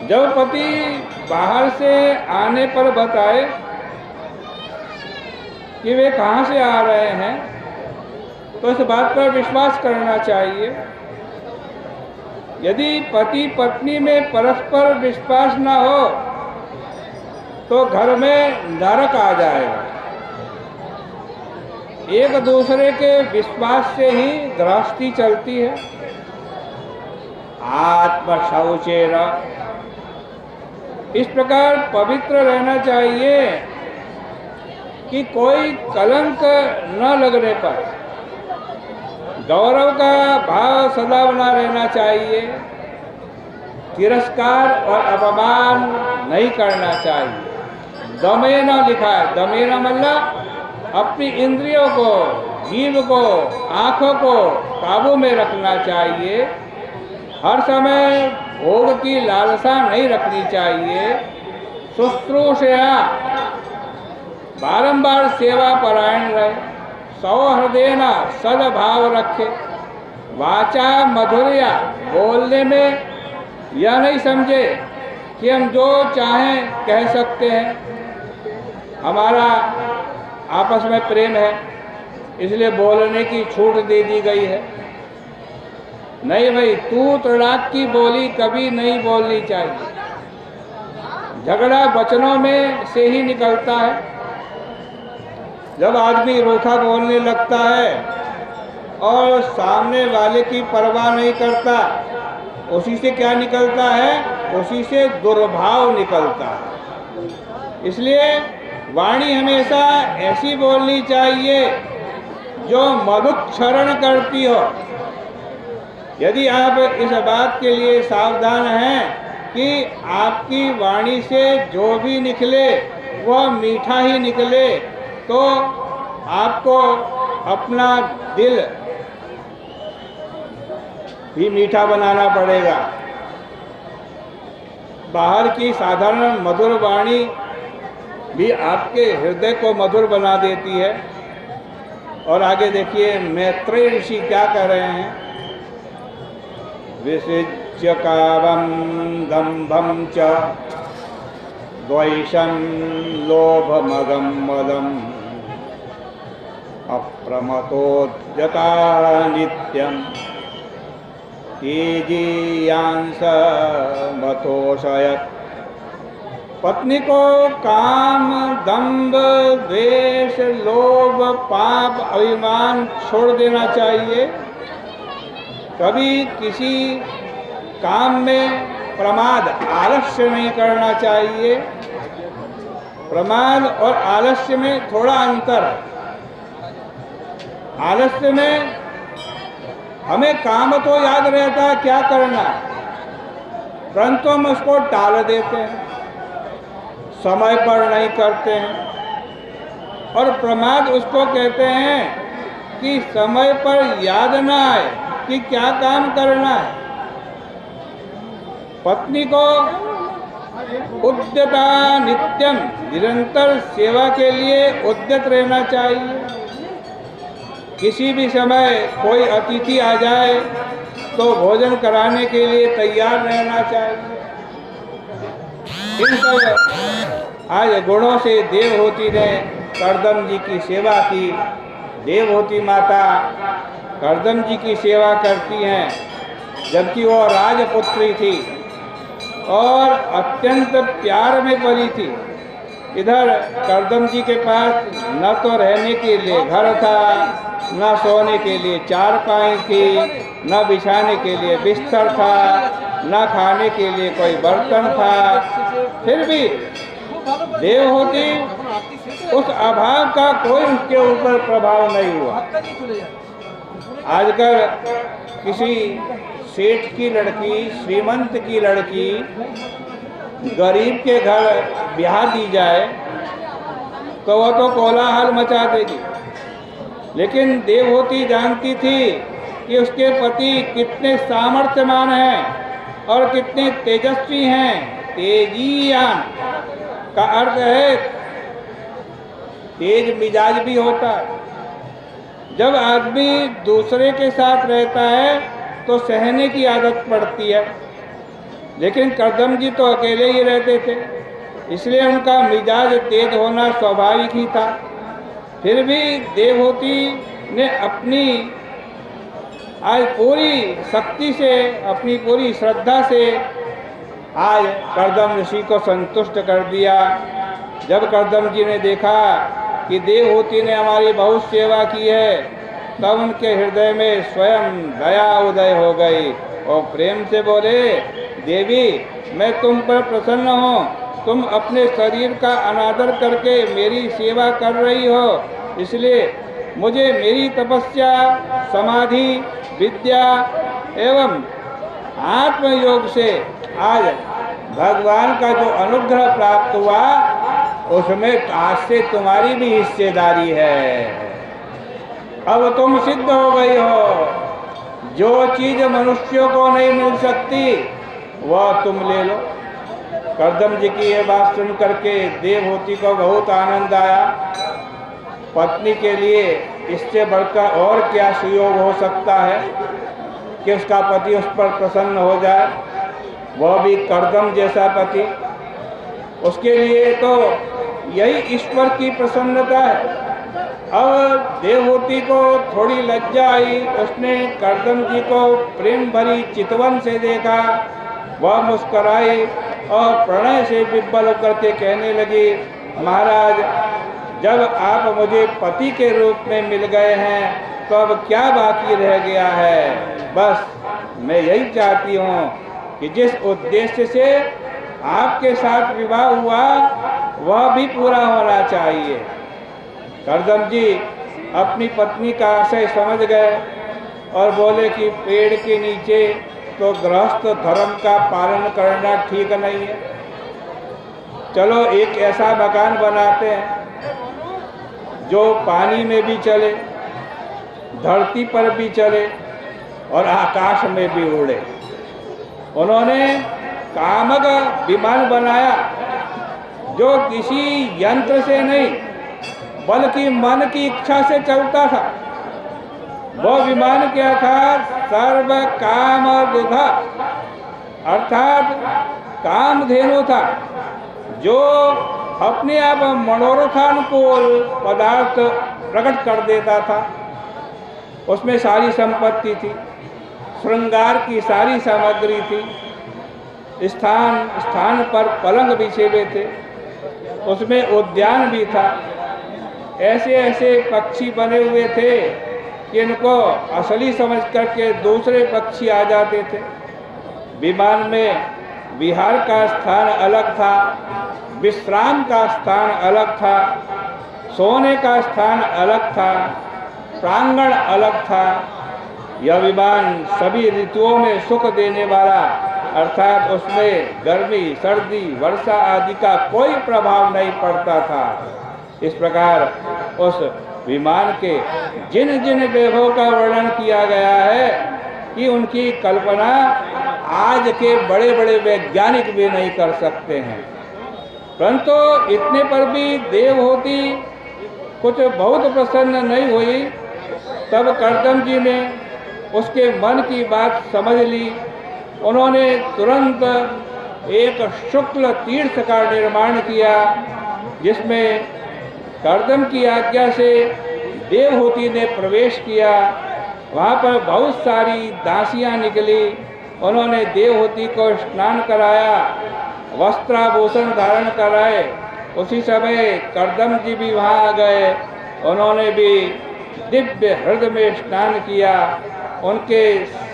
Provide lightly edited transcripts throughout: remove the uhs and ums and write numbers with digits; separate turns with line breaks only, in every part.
जब पति बाहर से आने पर बताए कि वे कहाँ से आ रहे हैं, तो इस बात पर विश्वास करना चाहिए। यदि पति पत्नी में परस्पर विश्वास न हो तो घर में नरक आ जाएगा। एक दूसरे के विश्वास से ही गृहस्थी चलती है। आत्म शौचेर, इस प्रकार पवित्र रहना चाहिए कि कोई कलंक न लगने पर गौरव का भाव सदा बना रहना चाहिए। तिरस्कार और अपमान नहीं करना चाहिए। दमेना लिखा है, दमेना मतलब अपनी इंद्रियों को, जीव को, आँखों को काबू में रखना चाहिए। हर समय भोग की लालसा नहीं रखनी चाहिए। शुश्रूषया, बारंबार सेवा परायण रहे। सौहृदय न सद्भाव रखे। वाचा मधुर्या, बोलने में यह नहीं समझे कि हम जो चाहें कह सकते हैं, हमारा आपस में प्रेम है इसलिए बोलने की छूट दे दी गई है। नहीं भाई, तू तड़ाक की बोली कभी नहीं बोलनी चाहिए। झगड़ा वचनों में से ही निकलता है। जब आदमी रूखा बोलने लगता है और सामने वाले की परवाह नहीं करता, उसी से क्या निकलता है? उसी से दुर्भाव निकलता है। इसलिए वाणी हमेशा ऐसी बोलनी चाहिए जो मधुक्षरण करती हो। यदि आप इस बात के लिए सावधान हैं कि आपकी वाणी से जो भी निकले वह मीठा ही निकले, तो आपको अपना दिल भी मीठा बनाना पड़ेगा। बाहर की साधारण मधुर वाणी भी आपके हृदय को मधुर बना देती है। और आगे देखिए मैत्रेय ऋषि क्या कह रहे हैं। विसृज्य कामं दम्भं च द्वैषं लोभमदं मदम् अप्रमतोद्यता नित्यं तेजीयांस मतोषयत्। पत्नी को काम, दंभ, द्वेष, लोभ, पाप, अभिमान छोड़ देना चाहिए। कभी किसी काम में प्रमाद, आलस्य नहीं करना चाहिए। प्रमाद और आलस्य में थोड़ा अंतर है। आलस्य में हमें काम तो याद रहता है क्या करना, परंतु हम उसको टाल देते हैं, समय पर नहीं करते हैं। और प्रमाद उसको कहते हैं कि समय पर याद ना आए कि क्या काम करना है। पत्नी को उद्यता नित्यम, निरंतर सेवा के लिए उद्यत रहना चाहिए। किसी भी समय कोई अतिथि आ जाए तो भोजन कराने के लिए तैयार रहना चाहिए। इन सब आज गुणों से देवहूति ने करदम जी की सेवा की। देवहूति माता करदम जी की सेवा करती हैं, जबकि वो राजपुत्री थी और अत्यंत प्यार में पली थी। इधर करदम जी के पास न तो रहने के लिए घर था, न सोने के लिए चारपाई थी, न बिछाने के लिए बिस्तर था, न खाने के लिए कोई बर्तन था। फिर भी देवहूति उस अभाव का कोई उसके ऊपर प्रभाव नहीं हुआ। आजकल किसी सेठ की लड़की, श्रीमंत की लड़की गरीब के घर ब्याह दी जाए तो वह तो कोलाहल मचा देगी। लेकिन देवहूति जानती थी कि उसके पति कितने सामर्थ्यवान हैं और कितने तेजस्वी हैं। तेजीयान का अर्थ है तेज मिजाज भी होता है। जब आदमी दूसरे के साथ रहता है तो सहने की आदत पड़ती है। लेकिन कर्दम जी तो अकेले ही रहते थे, इसलिए उनका मिजाज तेज होना स्वाभाविक ही था। फिर भी देवहूति ने अपनी आज पूरी शक्ति से, अपनी पूरी श्रद्धा से आज कर्दम ऋषि को संतुष्ट कर दिया। जब कर्दम जी ने देखा कि देवहूति ने हमारी बहुत सेवा की है, तब उनके हृदय में स्वयं दया उदय हो गई और प्रेम से बोले, देवी मैं तुम पर प्रसन्न हूँ, तुम अपने शरीर का अनादर करके मेरी सेवा कर रही हो, इसलिए मुझे मेरी तपस्या, समाधि, विद्या एवं आत्मयोग से आज भगवान का जो अनुग्रह प्राप्त हुआ, उसमें आज से तुम्हारी भी हिस्सेदारी है। अब तुम सिद्ध हो गई हो, जो चीज मनुष्यों को नहीं मिल सकती वह तुम ले लो। कर्दम जी की यह बात सुन करके देवहूति को बहुत आनंद आया। पत्नी के लिए इससे बढ़कर और क्या सुयोग हो सकता है कि उसका पति उस पर प्रसन्न हो जाए, वह भी कर्दम जैसा पति। उसके लिए तो यही ईश्वर की प्रसन्नता है। अब देवहूति को थोड़ी लज्जा आई, उसने कर्दम जी को प्रेम भरी चितवन से देखा, वह मुस्कुराई और प्रणय से विह्वल होकर के कहने लगी, महाराज जब आप मुझे पति के रूप में मिल गए हैं तो अब क्या बाकी रह गया है। बस मैं यही चाहती हूँ कि जिस उद्देश्य से आपके साथ विवाह हुआ वह भी पूरा होना चाहिए। कर्दम जी अपनी पत्नी का आशय समझ गए और बोले कि पेड़ के नीचे तो गृहस्थ धर्म का पालन करना ठीक नहीं है, चलो एक ऐसा मकान बनाते हैं जो पानी में भी चले, धरती पर भी चले और आकाश में भी उड़े। उन्होंने कामक विमान बनाया जो किसी यंत्र से नहीं बल्कि मन की इच्छा से चलता था। वह विमान क्या था? सर्व काम दुधा, अर्थात कामधेनु था, जो अपने आप मनोरथानुकूल पदार्थ प्रकट कर देता था। उसमें सारी संपत्ति थी, श्रृंगार की सारी सामग्री थी, स्थान स्थान पर पलंग बिछे हुए थे, उसमें उद्यान भी था। ऐसे ऐसे पक्षी बने हुए थे कि इनको असली समझ करके दूसरे पक्षी आ जाते थे। विमान में विहार का स्थान अलग था, विश्राम का स्थान अलग था, सोने का स्थान अलग था, प्रांगण अलग था। यह विमान सभी ऋतुओं में सुख देने वाला, अर्थात उसमें गर्मी, सर्दी, वर्षा आदि का कोई प्रभाव नहीं पड़ता था। इस प्रकार उस विमान के जिन जिन वैभव का वर्णन किया गया है कि उनकी कल्पना आज के बड़े बड़े वैज्ञानिक भी नहीं कर सकते हैं। परंतु इतने पर भी देवहूति कुछ बहुत प्रसन्न नहीं हुई। तब कर्दम जी ने उसके मन की बात समझ ली। उन्होंने तुरंत एक शुक्ल तीर्थ का निर्माण किया, जिसमें कर्दम की आज्ञा से देवहूति ने प्रवेश किया। वहाँ पर बहुत सारी दासियाँ निकली। उन्होंने देवहूति को स्नान कराया, वस्त्राभूषण धारण कराए। उसी समय कर्दम जी भी वहाँ आ गए। उन्होंने भी दिव्य हृदय में स्नान किया। उनके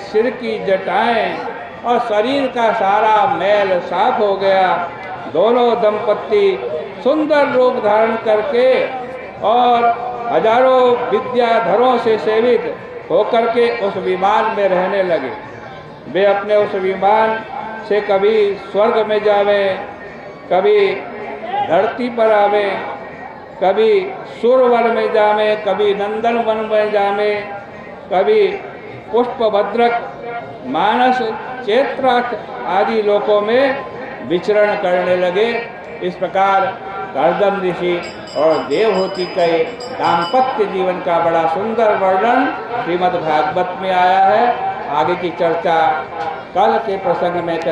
सिर की जटाएं और शरीर का सारा मैल साफ हो गया। दोनों दंपत्ति सुंदर रूप धारण करके और हजारों विद्याधरों से सेवित होकर के उस विमान में रहने लगे। वे अपने उस विमान से कभी स्वर्ग में जावें, कभी धरती पर आवें, कभी सुरवन में जावें, कभी नंदन वन में जावें, कभी पुष्पभद्रक, मानस, चैत्राक्ष आदि लोकों में विचरण करने लगे। इस प्रकार कर्दम ऋषि और देवहूति के दाम्पत्य जीवन का बड़ा सुंदर वर्णन श्रीमद् भागवत में आया है। आगे की चर्चा कल के प्रसंग में